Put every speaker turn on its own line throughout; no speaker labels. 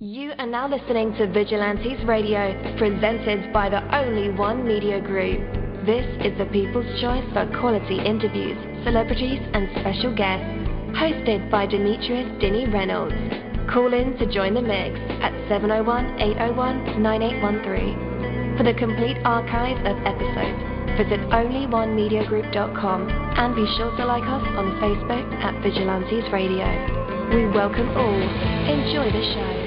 You are now listening to Vigilantes Radio, presented by the Only One Media Group. This is the people's choice for quality interviews, celebrities and special guests. Hosted by Demetrius Dini Reynolds. Call in to join the mix at 701-801-9813. For the complete archive of episodes, visit onlyonemediagroup.com and be sure to like us on Facebook at Vigilantes Radio. We welcome all. Enjoy the show.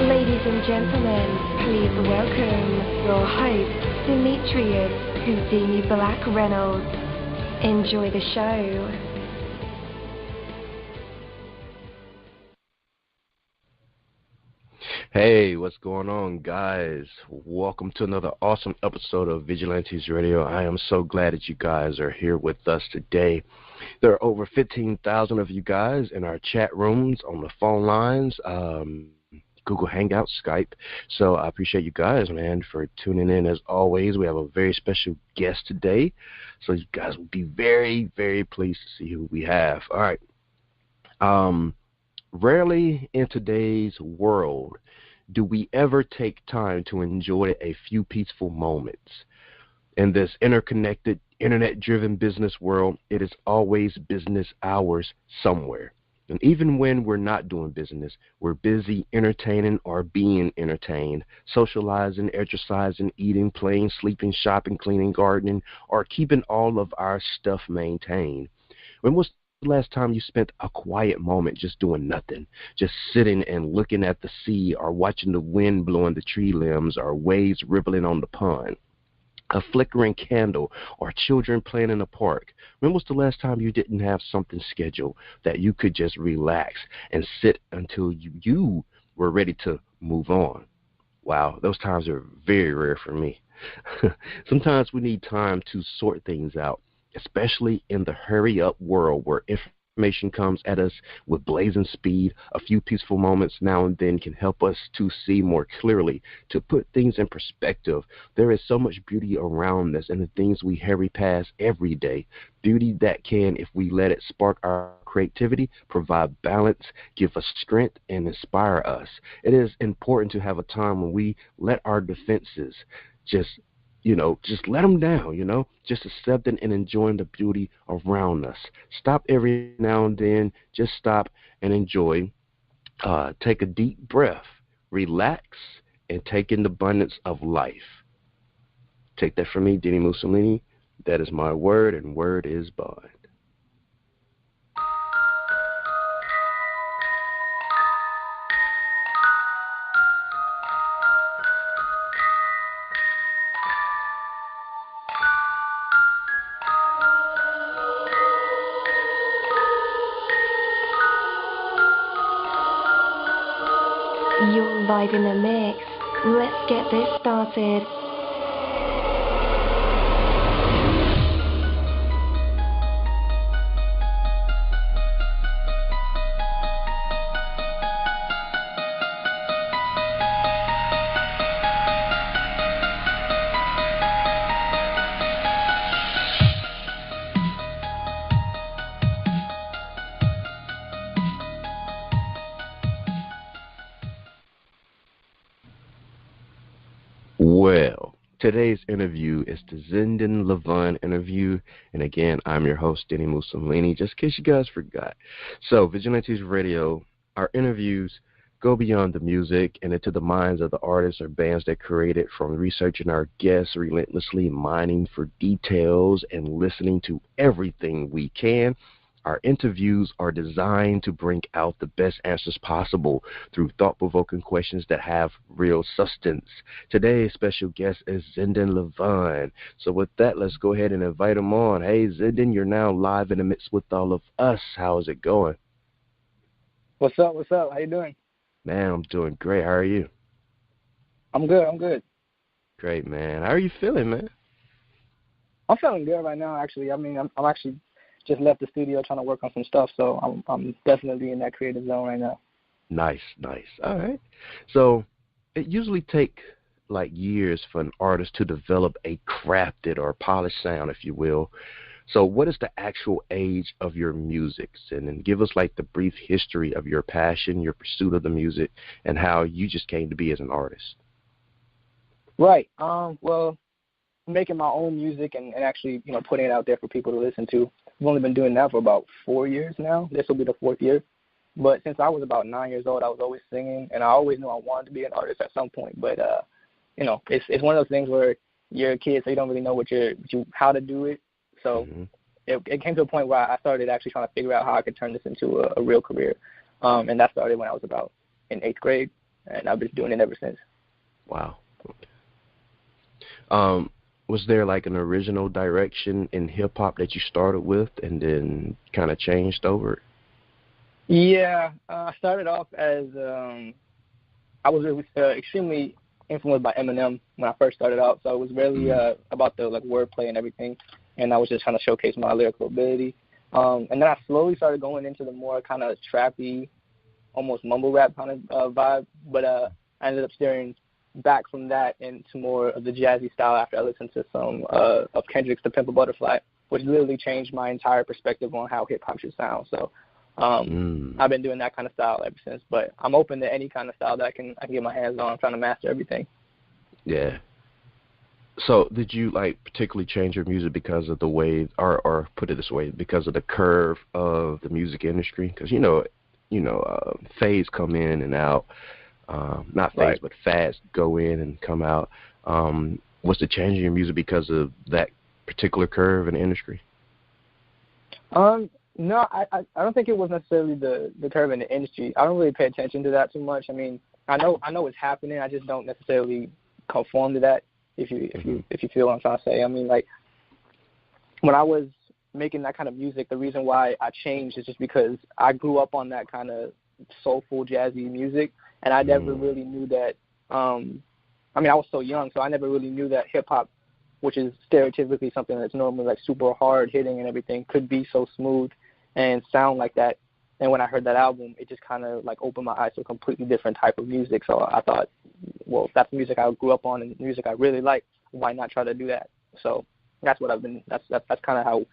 Ladies and gentlemen, please welcome your host, Demetrius Houdini Black Reynolds. Enjoy the show.
Hey, what's going on, guys? Welcome to another awesome episode of Vigilantes Radio. I am so glad that you guys are here with us today. There are over 15,000 of you guys in our chat rooms, on the phone lines, Google Hangouts, Skype. So I appreciate you guys, man, for tuning in. As always, we have a very special guest today. So you guys will be very, very pleased to see who we have. All right. Rarely in today's world do we ever take time to enjoy a few peaceful moments. In this interconnected, internet-driven business world, it is always business hours somewhere. And even when we're not doing business, we're busy entertaining or being entertained, socializing, exercising, eating, playing, sleeping, shopping, cleaning, gardening, or keeping all of our stuff maintained. When was the last time you spent a quiet moment just doing nothing, just sitting and looking at the sea or watching the wind blowing the tree limbs or waves rippling on the pond? A flickering candle, or children playing in the park. When was the last time you didn't have something scheduled that you could just relax and sit until you were ready to move on? Wow, those times are very rare for me. Sometimes we need time to sort things out, especially in the hurry-up world where information comes at us with blazing speed. A few peaceful moments now and then can help us to see more clearly, to put things in perspective. There is so much beauty around us and the things we hurry past every day. Beauty that can, if we let it spark our creativity, provide balance, give us strength, and inspire us. It is important to have a time when we let our defenses just let them down, just accepting and enjoying the beauty around us. Stop every now and then, just stop and enjoy. Take a deep breath, relax, and take in the abundance of life. Take that from me, dini-mussolini. That is my word, and word is bond.
You're live in the mix. Let's get this started.
Well, today's interview is the Zenden Lavon interview, and again, I'm your host, dini-mussolini, just in case you guys forgot. So, Vigilantes Radio, our interviews go beyond the music and into the minds of the artists or bands that create it, from researching our guests, relentlessly mining for details, and listening to everything we can. Our interviews are designed to bring out the best answers possible through thought-provoking questions that have real substance. Today's special guest is Zenden Lavon. So with that, let's go ahead and invite him on. Hey, Zenden, you're now live in the midst with all of us. How is it going?
What's up? How you doing?
Man, I'm doing great. How are you?
I'm good.
Great, man. How are you feeling, man?
I'm feeling good right now, actually. I mean, I'm actually just left the studio trying to work on some stuff, so I'm definitely in that creative zone right now.
Nice, nice. All right. So it usually take like years for an artist to develop a crafted or polished sound, if you will. So what is the actual age of your music? And then give us like the brief history of your passion, your pursuit of the music, and how you just came to be as an artist.
Right. Well, making my own music and actually, putting it out there for people to listen to. I've only been doing that for about 4 years now. This will be the 4th year. But since I was about 9 years old, I was always singing, and I always knew I wanted to be an artist at some point. But it's one of those things where you're a kid, so you don't really know how to do it. So it came to a point where I started actually trying to figure out how I could turn this into a real career, and that started when I was about in 8th grade, and I've been doing it ever since.
Wow. Was there like an original direction in hip hop that you started with and then kind of changed over?
Yeah, I started off as I was extremely influenced by Eminem when I first started out, so it was really about the wordplay and everything, and I was just trying to showcase my lyrical ability. And then I slowly started going into the more kind of trappy, almost mumble rap kind of vibe, but I ended up steering back from that into more of the jazzy style after I listened to some of Kendrick's "To Pimp a Butterfly," which literally changed my entire perspective on how hip hop should sound. So I've been doing that kind of style ever since. But I'm open to any kind of style that I can get my hands on. I'm trying to master everything.
Yeah. So did you particularly change your music because of the way, or put it this way, because of the curve of the music industry? Because fads come in and out. Not fads,
Right.
but fads go in and come out. Was the change in your music because of that particular curve in the industry?
No, I don't think it was necessarily the curve in the industry. I don't really pay attention to that too much. I mean, I know it's happening. I just don't necessarily conform to that. If you feel what I'm trying to say. I mean, when I was making that kind of music, the reason why I changed is just because I grew up on that kind of soulful, jazzy music, and I never really knew that. I was so young, so I never really knew that hip hop, which is stereotypically something that's normally super hard hitting and everything, could be so smooth and sound like that. And when I heard that album, it just kind of opened my eyes to a completely different type of music. So I thought, well, if that's music I grew up on and music I really like, why not try to do that? So that's what I've been. That's kind of how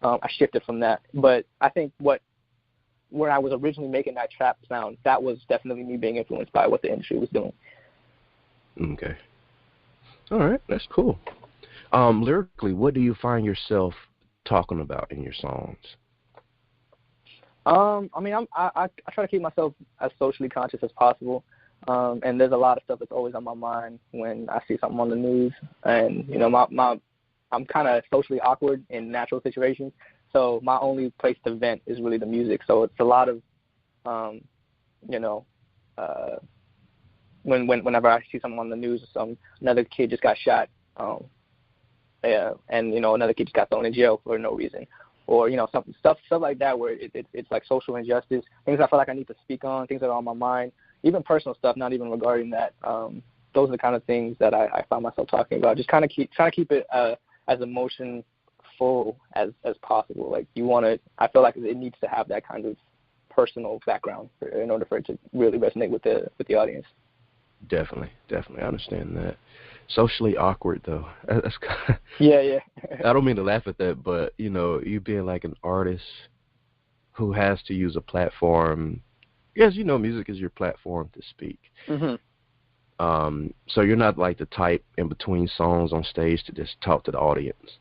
I shifted from that. But I think when I was originally making that trap sound, that was definitely me being influenced by what the industry was doing.
Okay. All right, that's cool. Lyrically, what do you find yourself talking about in your songs?
I try to keep myself as socially conscious as possible, and there's a lot of stuff that's always on my mind when I see something on the news. And I'm kind of socially awkward in natural situations, so my only place to vent is really the music. So it's a lot of, whenever I see something on the news, another kid just got shot, and another kid just got thrown in jail for no reason. Or stuff like that, where it's like social injustice, things I feel like I need to speak on, things that are on my mind, even personal stuff, not even regarding that. Those are the kind of things that I find myself talking about. Just trying to keep it as emotionful as possible. I feel like it needs to have that kind of personal background in order for it to really resonate with the audience.
Definitely, I understand that. Socially awkward though. That's kind of,
yeah.
I don't mean to laugh at that, but you being an artist who has to use a platform. Yes, music is your platform to speak.
Mm-hmm.
So you're not the type in between songs on stage to just talk to the audience.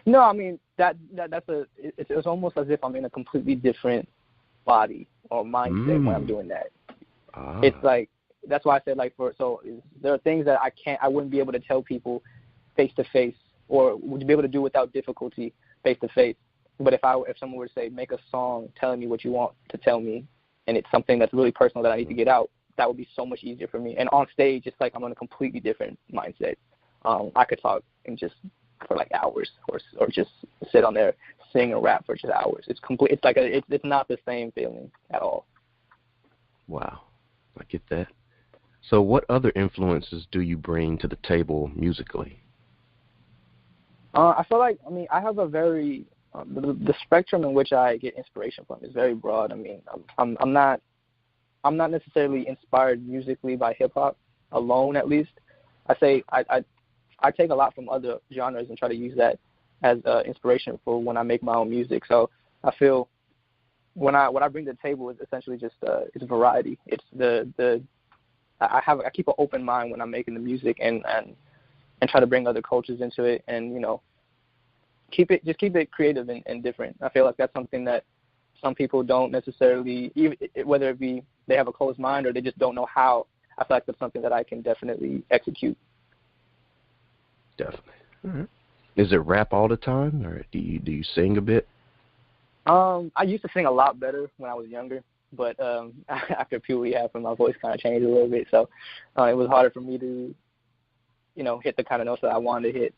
No, I mean it's almost as if I'm in a completely different body or mindset when I'm doing that. It's that's why I said there are things that I wouldn't be able to tell people face to face, or would be able to do without difficulty face to face. But if someone were to say, make a song telling me what you want to tell me, and it's something that's really personal that I need to get out, that would be so much easier for me. And on stage, it's I'm on a completely different mindset. I could talk for hours, or just sit on there, sing and rap for just hours. It's complete. It's not the same feeling at all.
Wow, I get that. So what other influences do you bring to the table musically?
I feel I have a very the spectrum in which I get inspiration from is very broad. I'm not I'm not necessarily inspired musically by hip hop alone, at least. I say I take a lot from other genres and try to use that as inspiration for when I make my own music. So I feel what I bring to the table is essentially just it's variety. It's I keep an open mind when I'm making the music and try to bring other cultures into it, and keep it creative and different. I feel like that's something that some people don't necessarily, whether it be they have a closed mind or they just don't know how. I feel like that's something that I can definitely execute.
Definitely. Mm-hmm. Is it rap all the time, or do you sing a bit?
I used to sing a lot better when I was younger, but after puberty happened, my voice kind of changed a little bit, so it was harder for me to, hit the kind of notes that I wanted to hit.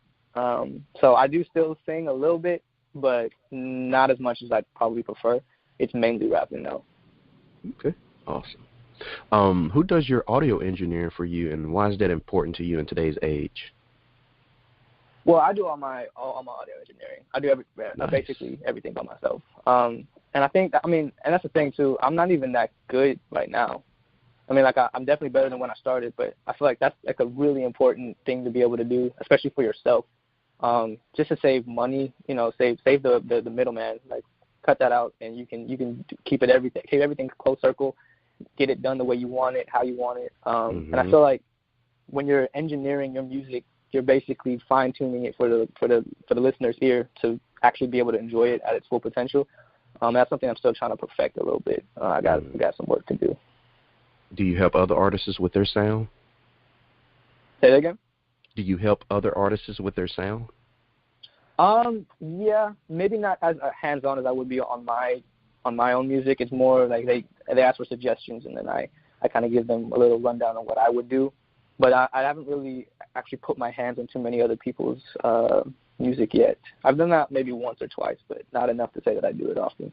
So I do still sing a little bit, but not as much as I'd probably prefer. It's mainly rapping now.
Okay, awesome. Who does your audio engineering for you, and why is that important to you in today's age?
Well, I do all my audio engineering. I do basically everything by myself. And I think, and that's the thing too. I'm not even that good right now. I mean, I'm definitely better than when I started, but I feel like that's like a really important thing to be able to do, especially for yourself. Just to save money, save the middleman. Like, cut that out, and you can keep everything closed circle, get it done the way you want it, how you want it. And I feel like when you're engineering your music, you're basically fine tuning it for the listener's ear to actually be able to enjoy it at its full potential. That's something I'm still trying to perfect a little bit. I got some work to do.
Do you help other artists with their sound?
Say that again?
Do you help other artists with their sound?
Yeah, maybe not as hands-on as I would be on my own music. It's more like they ask for suggestions, and then I kind of give them a little rundown on what I would do. But I haven't really actually put my hands on too many other people's music yet. I've done that maybe once or twice, but not enough to say that I do it often.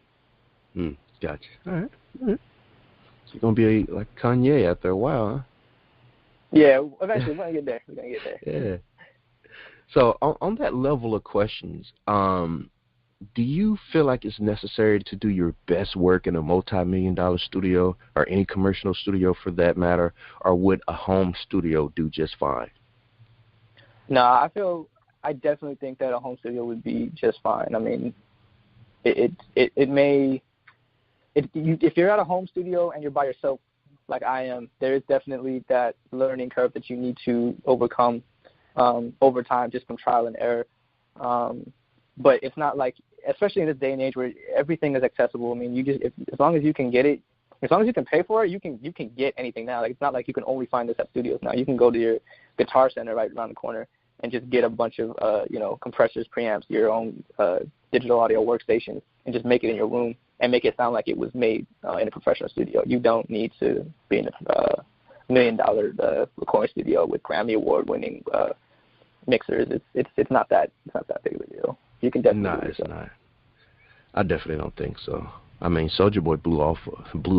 Gotcha. All right. So you're going to be like Kanye after a while, huh?
Yeah, eventually. We're going to get there.
Yeah. So on that level of questions, do you feel like it's necessary to do your best work in a multi-million-dollar studio or any commercial studio for that matter, or would a home studio do just fine?
No, I definitely think that a home studio would be just fine. I mean, if you're at a home studio and you're by yourself like I am, there is definitely that learning curve that you need to overcome over time just from trial and error. But it's not like, especially in this day and age where everything is accessible. I mean, as long as you can get it, as long as you can pay for it, you can get anything now. Like, it's not like you can only find this at studios now. You can go to your Guitar Center right around the corner and just get a bunch of compressors, preamps, your own digital audio workstations, and just make it in your room and make it sound like it was made in a professional studio. You don't need to be in a $1 million recording studio with Grammy Award-winning mixers. It's not that big of a deal. You can definitely.
No, it's not. I definitely don't think so. I mean, Soulja Boy blew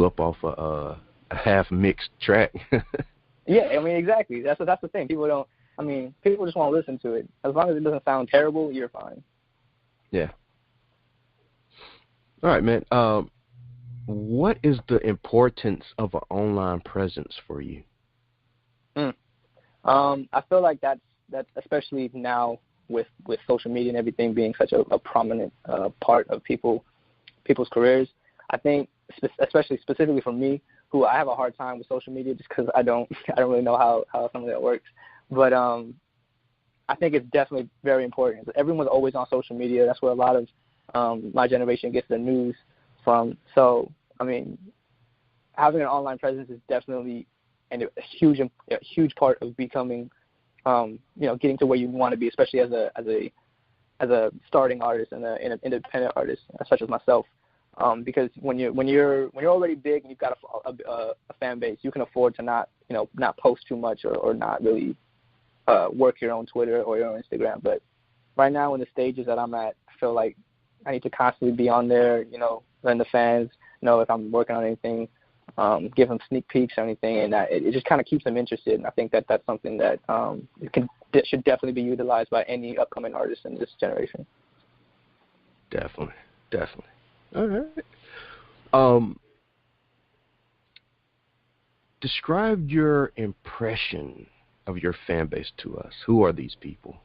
up off a half mixed track.
Yeah, I mean, exactly. That's the thing. People just want to listen to it. As long as it doesn't sound terrible, you're fine.
Yeah. All right, man. What is the importance of an online presence for you?
I feel like that's especially now with social media and everything being such a prominent part of people's careers. I think specifically for me, who I have a hard time with social media just because I don't really know how some of that works. But I think it's definitely very important. Everyone's always on social media. That's where a lot of my generation gets their news from. So, I mean, having an online presence is definitely a huge part of becoming, getting to where you want to be, especially as a starting artist and an independent artist, such as myself. Because when you're already big and you've got a fan base, you can afford to not post too much or not really work your own Twitter or your own Instagram. But right now, in the stages that I'm at, I feel like I need to constantly be on there, letting the fans know if I'm working on anything, give them sneak peeks or anything, and it just kind of keeps them interested. And I think that that's something that should definitely be utilized by any upcoming artist in this generation.
Definitely. All right. describe your impression of your fan base to us. Who are these people?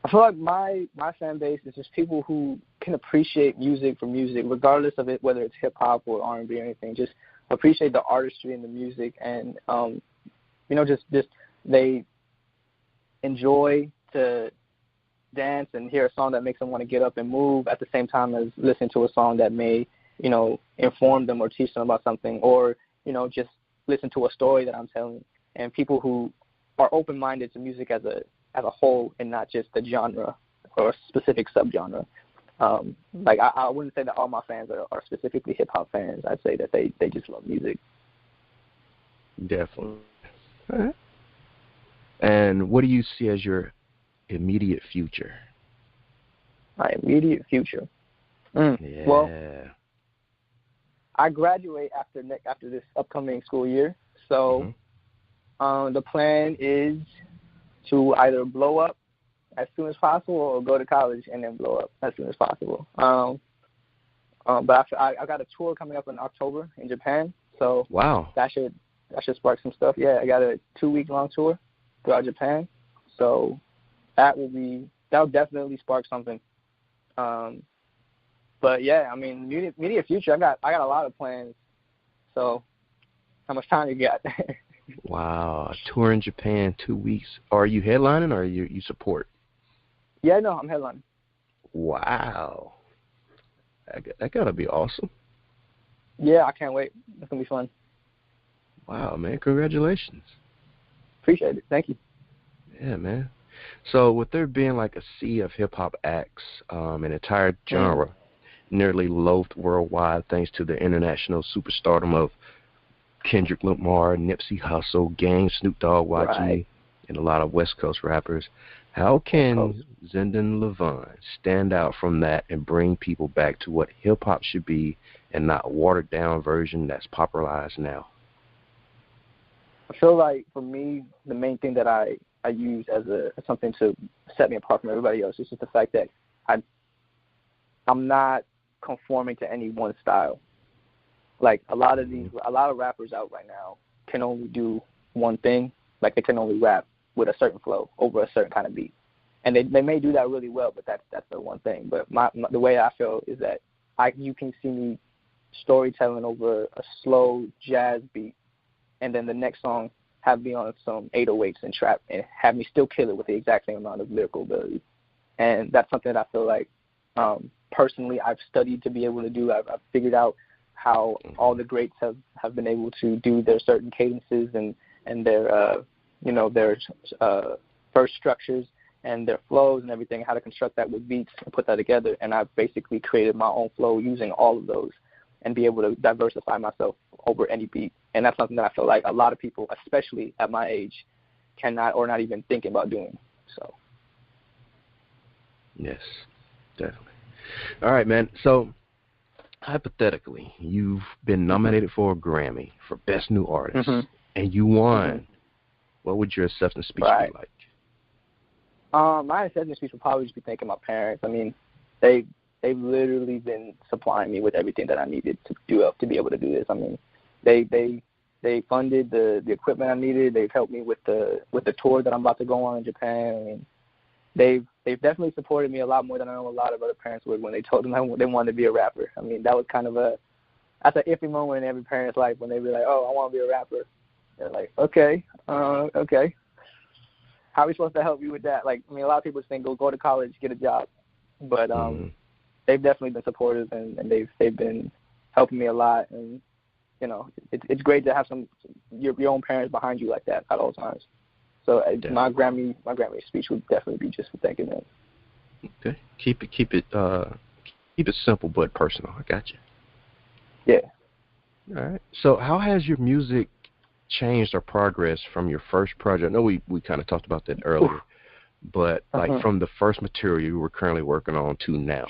I feel like my fan base is just people who can appreciate music for music, regardless of it, whether it's hip-hop or R&B or anything. Just appreciate the artistry in the music, and, just they enjoy to dance and hear a song that makes them want to get up and move at the same time as listen to a song that may, inform them or teach them about something, or, just listen to a story that I'm telling. And people who are open-minded to music as a whole and not just the genre or a specific subgenre. I wouldn't say that all my fans are specifically hip-hop fans. I'd say that they just love music.
Definitely. All right. And what do you see as your immediate future?
My immediate future?
Yeah.
Well, I graduate after this upcoming school year, so the plan is to either blow up as soon as possible or go to college and then blow up as soon as possible. But I got a tour coming up in October in Japan, so
wow,
that should spark some stuff. Yeah, I got a 2-week-long tour throughout Japan, so that'll definitely spark something. But yeah, I mean, immediate future, I got a lot of plans. So how much time you got?
Wow, a tour in Japan, 2 weeks. Are you headlining or you support?
Yeah, no, I'm headlining.
Wow, that gotta be awesome.
Yeah, I can't wait. It's gonna be fun.
Wow, man, congratulations.
Appreciate it. Thank you.
Yeah, man. So with there being like a sea of hip-hop acts, an entire genre nearly loathed worldwide thanks to the international superstardom of Kendrick-Lamar, Nipsey Hussle, Gang, Snoop Dogg, YG, and a lot of West Coast rappers, how can Zenden Lavon stand out from that and bring people back to what hip-hop should be and not a watered-down version that's popularized now?
I feel like, for me, the main thing that I use as something to set me apart from everybody else is just the fact that I'm not conforming to any one style. Like a lot of rappers out right now can only do one thing. Like they can only rap with a certain flow over a certain kind of beat, and they may do that really well, but that's the one thing. But the way I feel is that you can see me storytelling over a slow jazz beat, and then the next song have me on some 808s and trap, and have me still kill it with the exact same amount of lyrical ability. And that's something that I feel like personally I've studied to be able to do. I've figured out how all the greats have been able to do their certain cadences and their verse structures and their flows and everything, how to construct that with beats and put that together. And I've basically created my own flow using all of those and be able to diversify myself over any beat. And that's something that I feel like a lot of people, especially at my age, cannot or not even thinking about doing. So.
Yes, definitely. All right, man. So, hypothetically, you've been nominated for a Grammy for Best New Artist, and you won. What would your acceptance speech be like?
My acceptance speech would probably just be thanking my parents. I mean, they've literally been supplying me with everything that I needed to be able to do this. I mean, they funded the equipment I needed. They've helped me with the tour that I'm about to go on in Japan. I mean, they've definitely supported me a lot more than I know a lot of other parents would when they told them they wanted to be a rapper. I mean, that was kind of that's an iffy moment in every parent's life when they be like, oh, I want to be a rapper. They're like, okay. How are we supposed to help you with that? Like, I mean, a lot of people think go to college, get a job, but they've definitely been supportive and they've been helping me a lot. And you know, it's great to have your own parents behind you like that at all times. So my Grammy speech would definitely be just for thanking them.
Okay, keep it simple but personal. I got you.
Yeah.
All right. So how has your music changed or progressed from your first project? I know we kind of talked about that earlier, but like from the first material you were currently working on to now.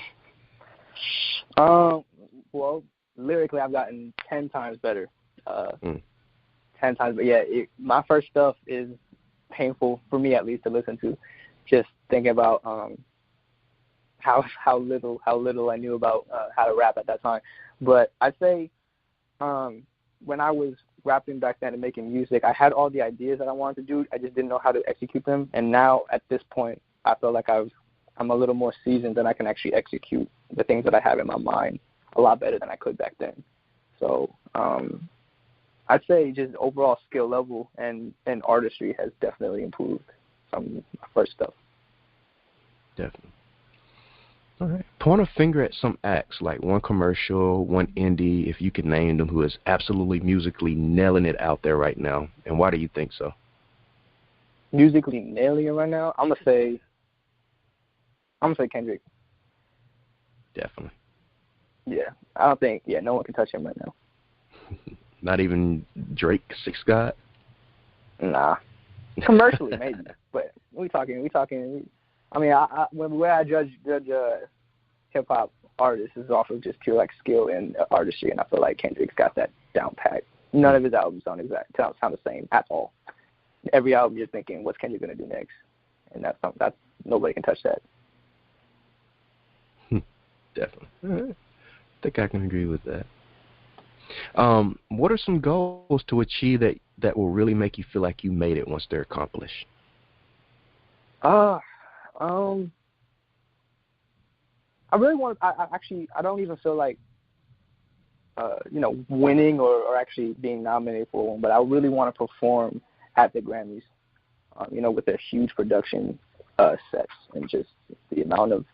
Well, lyrically I've gotten 10 times better. 10 times, but yeah, my first stuff is painful for me at least to listen to. Just thinking about how little I knew about how to rap at that time. But I'd say when I was rapping back then and making music, I had all the ideas that I wanted to do. I just didn't know how to execute them. And now at this point, I feel like I'm a little more seasoned and I can actually execute the things that I have in my mind a lot better than I could back then. So I'd say just overall skill level and artistry has definitely improved from my first stuff.
Definitely. All right. Point a finger at some acts, like one commercial, one indie, if you could name them, who is absolutely musically nailing it out there right now. And why do you think so?
Musically nailing it right now? I'm gonna say Kendrick.
Definitely.
Yeah. I don't think no one can touch him right now.
Not even Drake, Six God?
Nah. Commercially maybe. But we talking I mean, the way I judge hip hop artists is off of just pure like skill and artistry, and I feel like Kendrick's got that down pat. None of his albums sound the same at all. Every album you're thinking, what's Kendrick gonna do next? And that's nobody can touch that.
Definitely. I think I can agree with that. What are some goals to achieve that will really make you feel like you made it once they're accomplished? I really want. I don't even feel like, winning or actually being nominated for one. But I really want to perform at the Grammys, with a huge production sets and just the amount of,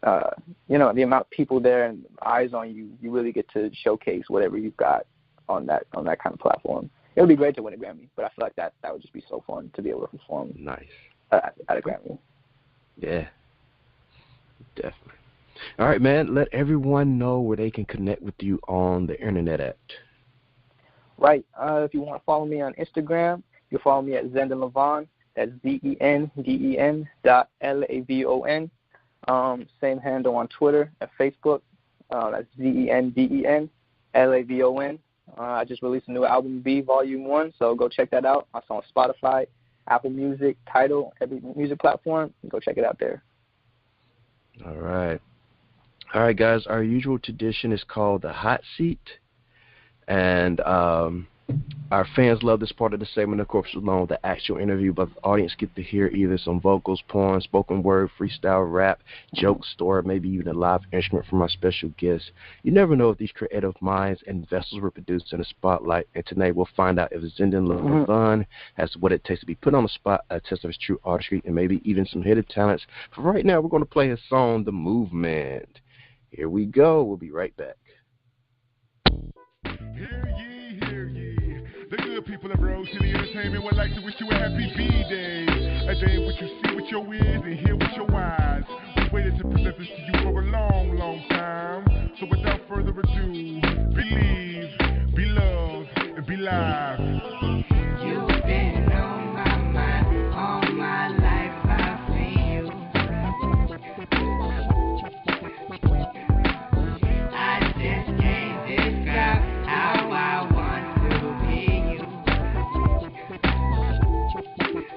the amount of people there and eyes on you. You really get to showcase whatever you've got on that kind of platform. It would be great to win a Grammy, but I feel like that would just be so fun to be able to perform. Nice.
At a Grammy. Yeah.
Definitely. All right, man. Let everyone know where they can connect with you on the internet at.
Right. If you want to follow me on Instagram, you follow me at Zenden Lavon. That's ZENDEN.LAVON. Same handle on Twitter and Facebook. That's ZENDEN.LAVON. I just released a new album, B Volume 1, so go check that out. It's on Spotify, Apple Music, Tidal, every music platform. Go check it out there.
All right. All right, guys. Our usual tradition is called the hot seat. And our fans love this part of the segment, of course, along with the actual interview, but the audience get to hear either some vocals, poems, spoken word, freestyle rap, jokes, story, maybe even a live instrument from our special guests. You never know if these creative minds and vessels were produced in the spotlight, and tonight we'll find out if Zenden Lavon has what it takes to be put on the spot, a test of his true artistry, and maybe even some hidden talents. For right now, we're going to play his song, The Movement. Here we go. We'll be right back.
Hear ye. The good people of Rose City Entertainment would like to wish you a happy B-Day. A day in which you see with your ears and hear with your eyes. We waited to present this to you for a long, long time. So without further ado, believe, be loved, and be live.
You've been on my mind all my life. I've seen you. I just can't describe how I want to be you.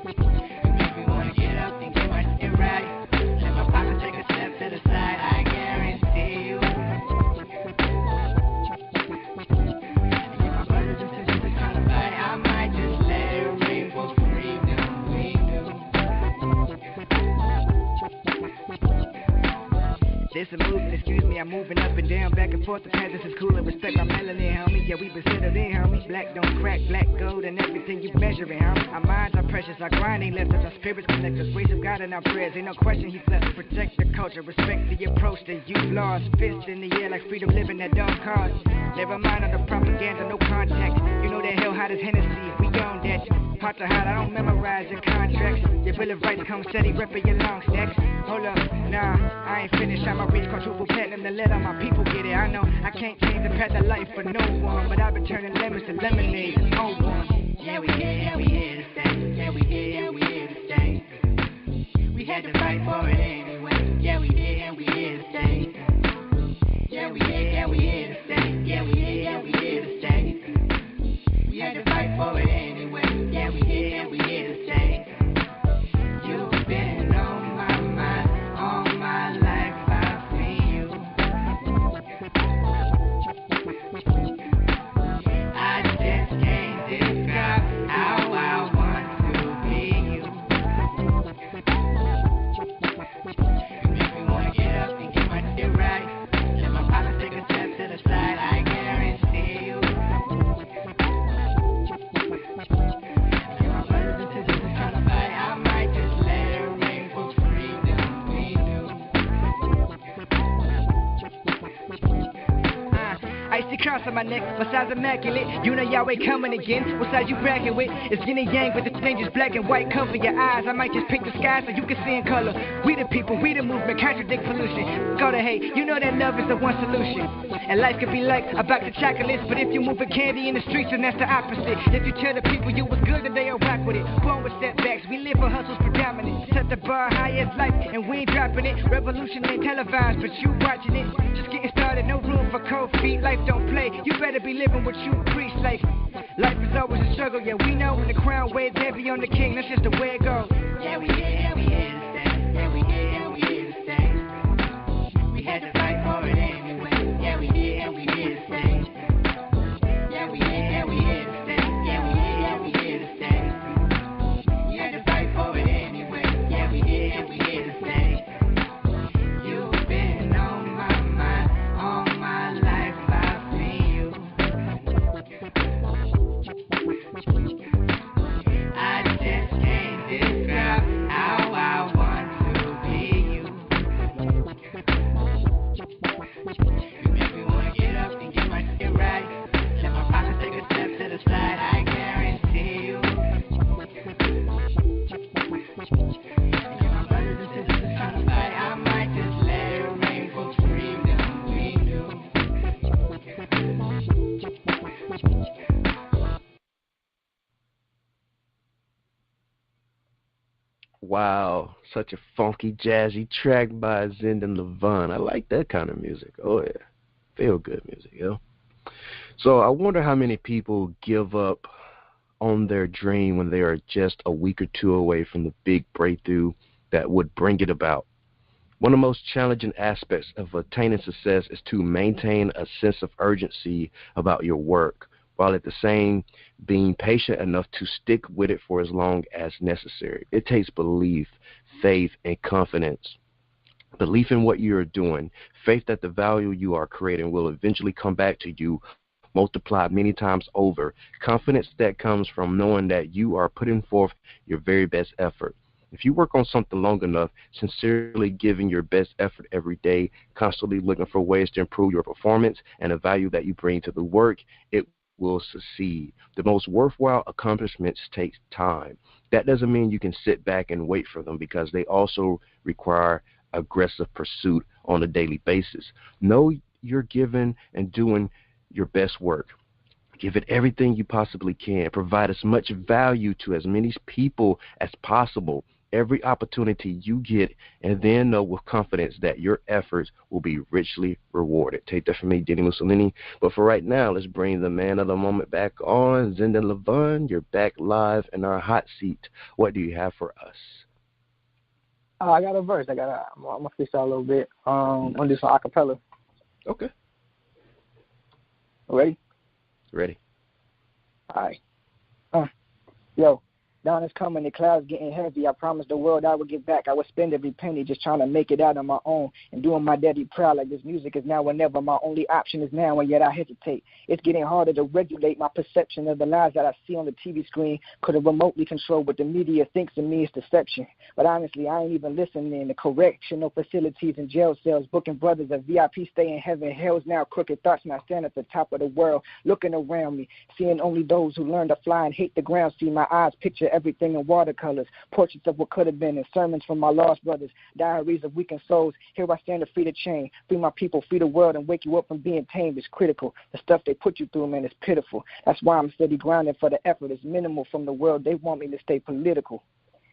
It makes me wanna get up and get my shit right. Let my pocket take a step to the side. I guarantee you. And if my brother just is the kind of fight, I might just let it ring for freedom. We do. This a movement, excuse me, I'm moving up and down, back and forth. The presence is cool and respect my melanin, homie. Yeah, we been settled in, homie. Black don't crack, black gold and everything you measuring, homie. Our minds are precious, our grind ain't left us, our spirits connect us. Grace of God in our prayers, ain't no question He's blessed. Protect the culture, respect the approach that you've lost. Fist in the air like freedom living at dog cars. Never mind all the propaganda, no contact. You know that hell hot as Hennessy, we own that. Hot to hot, I don't memorize your contracts. Your bill of rights come steady, repping your long stacks. Hold up, nah, I ain't finished. I'ma reach quadruple platinum to let all my people get it. I know I can't change the path of life for no one, but I've been turning lemons to lemonade. Oh, one. Yeah, we here to stay. Yeah, we here to stay. We had to fight for it anyway. Yeah, we here to stay. Yeah, we here to stay. Yeah, we here to stay. We had to fight for it anyway. Yeah, we here to stay. You've been on my mind all my life. I've seen you. I just Icy cross on my neck, my size immaculate. You know Yahweh coming again. What size you bragging with? It's yin and yang, but the change is black and white. Cover your eyes. I might just paint the sky so you can see in color. We the people, we the movement, contradict pollution. Go to hate, you know that love is the one solution. And life could be like a box of chocolates, but if you move a candy in the streets, then that's the opposite. If you tell the people you was good, then they'll rock with it. Born with setbacks, we live for hustles predominant. Set the bar high as life, and we ain't dropping it. Revolution ain't televised, but you watching it. Just getting started, no room for cold feet. Life don't play, you better be living what you preach. Like, life is always a struggle, yeah, we know when the crown weighs heavy on the king, that's just the way it goes.
Yeah, we here to stay. Yeah, we here to stay. We had to fight for it anyway. Yeah, we here to stay. Yeah, we here to stay. Yeah, we here to stay. We had to fight for it anyway. Yeah, we here to stay. You've been on my mind all my life. I've seen you. I just can't describe how I want to be you. You make me wanna get up and get my shit right. Let my partner take a step to the side, I guarantee you. And if my brothers and sisters trying to fight, I might just let it rain for freedom. We knew.
Wow, such a funky, jazzy track by Zenden Lavon. I like that kind of music. Oh, yeah. Feel good music, yo. So I wonder how many people give up on their dream when they are just a week or two away from the big breakthrough that would bring it about. One of the most challenging aspects of attaining success is to maintain a sense of urgency about your work, while at the same being patient enough to stick with it for as long as necessary. It takes belief, faith, and confidence. Belief in what you're doing, faith that the value you are creating will eventually come back to you, multiplied many times over. Confidence that comes from knowing that you are putting forth your very best effort. If you work on something long enough, sincerely giving your best effort every day, constantly looking for ways to improve your performance and the value that you bring to the work, it will succeed. The most worthwhile accomplishments take time. That doesn't mean you can sit back and wait for them, because they also require aggressive pursuit on a daily basis. Know you're giving and doing your best work. Give it everything you possibly can. Provide as much value to as many people as possible every opportunity you get, and then know with confidence that your efforts will be richly rewarded. Take that from me, Dini-Mussolini. But for right now, let's bring the man of the moment back on. Zenden Lavon, you're back live in our hot seat. What do you have for us?
I got a verse. I'm gonna freestyle a little bit. I'm gonna do some acapella.
Okay.
Ready?
Ready.
All right. Yo, dawn is coming, the clouds getting heavy. I promised the world I would give back. I would spend every penny just trying to make it out on my own and doing my daddy proud. Like this music is now or never. My only option is now, and yet I hesitate. It's getting harder to regulate my perception of the lies that I see on the TV screen. Could have remotely controlled what the media thinks of me is deception. But honestly, I ain't even listening. The correctional facilities and jail cells, booking brothers at VIP stay in heaven. Hell's now crooked thoughts, and I stand at the top of the world, looking around me, seeing only those who learn to fly and hate the ground. See my eyes picture everything in watercolors, portraits of what could have been, and sermons from my lost brothers, diaries of weakened souls. Here I stand to free the chain, free my people, free the world, and wake you up from being tamed. Is critical. The stuff they put you through, man, is pitiful. That's why I'm steady grinding, for the effort is minimal from the world. They want me to stay political.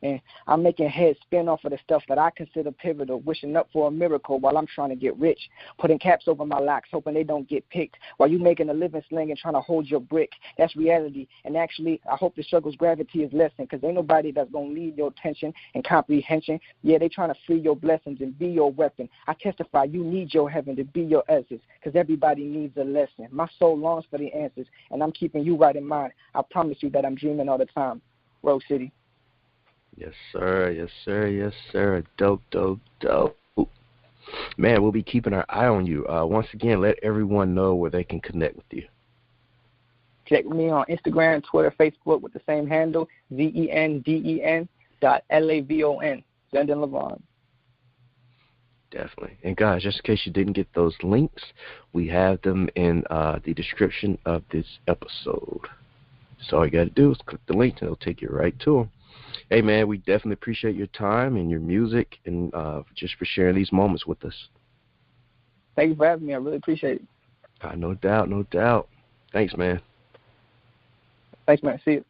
And I'm making heads spin off of the stuff that I consider pivotal, wishing up for a miracle while I'm trying to get rich, putting caps over my locks, hoping they don't get picked, while you making a living slinging, trying to hold your brick. That's reality. And actually, I hope the struggle's gravity is lessened, because ain't nobody that's going to lead your attention and comprehension. Yeah, they trying to free your blessings and be your weapon. I testify you need your heaven to be your essence, because everybody needs a lesson. My soul longs for the answers, and I'm keeping you right in mind. I promise you that I'm dreaming all the time. Rose City.
Yes, sir. Yes, sir. Yes, sir. Dope, dope, dope. Man, we'll be keeping our eye on you. Once again, let everyone know where they can connect with you.
Check me on Instagram, Twitter, Facebook with the same handle, ZENDEN.LAVON. Zenden Lavon.
Definitely. And guys, just in case you didn't get those links, we have them in the description of this episode. So all you got to do is click the link and it'll take you right to them. Hey, man, we definitely appreciate your time and your music and just for sharing these moments with us.
Thank you for having me. I really appreciate it.
No doubt, no doubt. Thanks, man.
Thanks, man. See you.